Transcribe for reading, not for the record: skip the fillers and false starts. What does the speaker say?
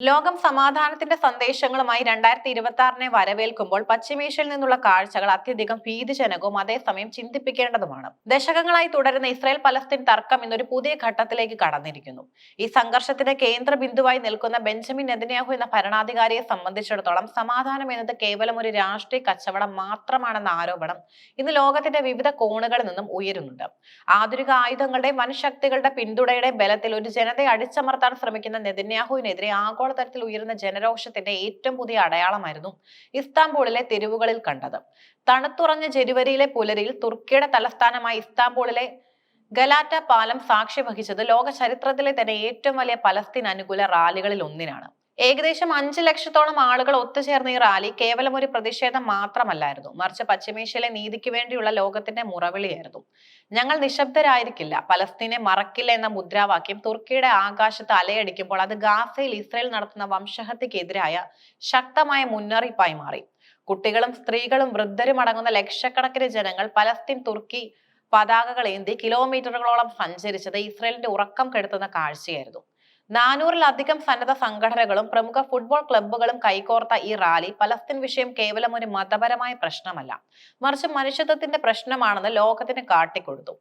ലോകം സമാധാനത്തിന്റെ സന്ദേശങ്ങളുമായി 2026-നെ വരവേൽക്കുമ്പോൾ പശ്ചിമേഷ്യയിൽ നിന്നുള്ള കാഴ്ചകൾ അത്യധികം ഭീതിജനകവും അതേസമയം ചിന്തിപ്പിക്കേണ്ടതുമാണ്. ദശകങ്ങളായി തുടരുന്ന ഇസ്രായേൽ പലസ്തീൻ തർക്കം ഇന്നൊരു പുതിയ ഘട്ടത്തിലേക്ക് കടന്നിരിക്കുന്നു. ഈ സംഘർഷത്തിന്റെ കേന്ദ്ര ബിന്ദുവായി നിൽക്കുന്ന ബെഞ്ചമിൻ നെതന്യാഹു എന്ന ഭരണാധികാരിയെ സംബന്ധിച്ചിടത്തോളം സമാധാനം എന്നത് കേവലം ഒരു രാഷ്ട്രീയ കച്ചവടം മാത്രമാണെന്ന ആരോപണം ഇന്ന് ലോകത്തിന്റെ വിവിധ കോണുകളിൽ നിന്നും ഉയരുന്നുണ്ട്. ആധുനിക ആയുധങ്ങളുടെയും വൻശക്തികളുടെ പിന്തുണയുടെയും ബലത്തിൽ ഒരു ജനതയെ അടിച്ചമർത്താൻ ശ്രമിക്കുന്ന നെതന്യാഹുവിനെതിരെ തരത്തിൽ ഉയരുന്ന ജനരോഷത്തിന്റെ ഏറ്റവും പുതിയ അടയാളമായിരുന്നു ഇസ്താംബൂളിലെ തെരുവുകളിൽ കണ്ടത്. തണുത്തുറഞ്ഞ ജനുവരിയിലെ പുലരിയിൽ തുർക്കിയുടെ തലസ്ഥാനമായ ഇസ്താംബൂളിലെ ഗലാറ്റ പാലം സാക്ഷി വഹിച്ചത് ലോക ചരിത്രത്തിലെ തന്നെ ഏറ്റവും വലിയ പലസ്തീൻ അനുകൂല റാലികളിൽ ഒന്നിനാണ്. ഏകദേശം 5 ലക്ഷത്തോളം ആളുകൾ ഒത്തുചേർന്ന ഈ റാലി കേവലം ഒരു പ്രതിഷേധം മാത്രമല്ലായിരുന്നു, മറിച്ച് പശ്ചിമേഷ്യയിലെ നീതിക്ക് വേണ്ടിയുള്ള ലോകത്തിന്റെ മുറവിളിയായിരുന്നു. ഞങ്ങൾ നിശബ്ദരായിരിക്കില്ല, പലസ്തീനെ മറക്കില്ല എന്ന മുദ്രാവാക്യം തുർക്കിയുടെ ആകാശത്ത് അലയടിക്കുമ്പോൾ അത് ഗാസയിൽ ഇസ്രായേൽ നടത്തുന്ന വംശഹത്യക്കെതിരായ ശക്തമായ മുന്നറിയിപ്പായി മാറി. കുട്ടികളും സ്ത്രീകളും വൃദ്ധരും അടങ്ങുന്ന ലക്ഷക്കണക്കിന് ജനങ്ങൾ പലസ്തീൻ തുർക്കി പതാകകൾ ഏന്തി കിലോമീറ്ററുകളോളം സഞ്ചരിച്ചത് ഇസ്രായേലിന്റെ ഉറക്കം കെടുത്തുന്ന കാഴ്ചയായിരുന്നു. 400-ലധികം സന്നദ്ധ സംഘടനകളും പ്രമുഖ ഫുട്ബോൾ ക്ലബ്ബുകളും കൈകോർത്ത ഈ റാലി പലസ്തീൻ വിഷയം കേവലം ഒരു മതപരമായ പ്രശ്നമല്ല, മറിച്ച് മനുഷ്യത്വത്തിന്റെ പ്രശ്നമാണെന്ന് ലോകത്തിന് കാട്ടിക്കൊടുത്തു.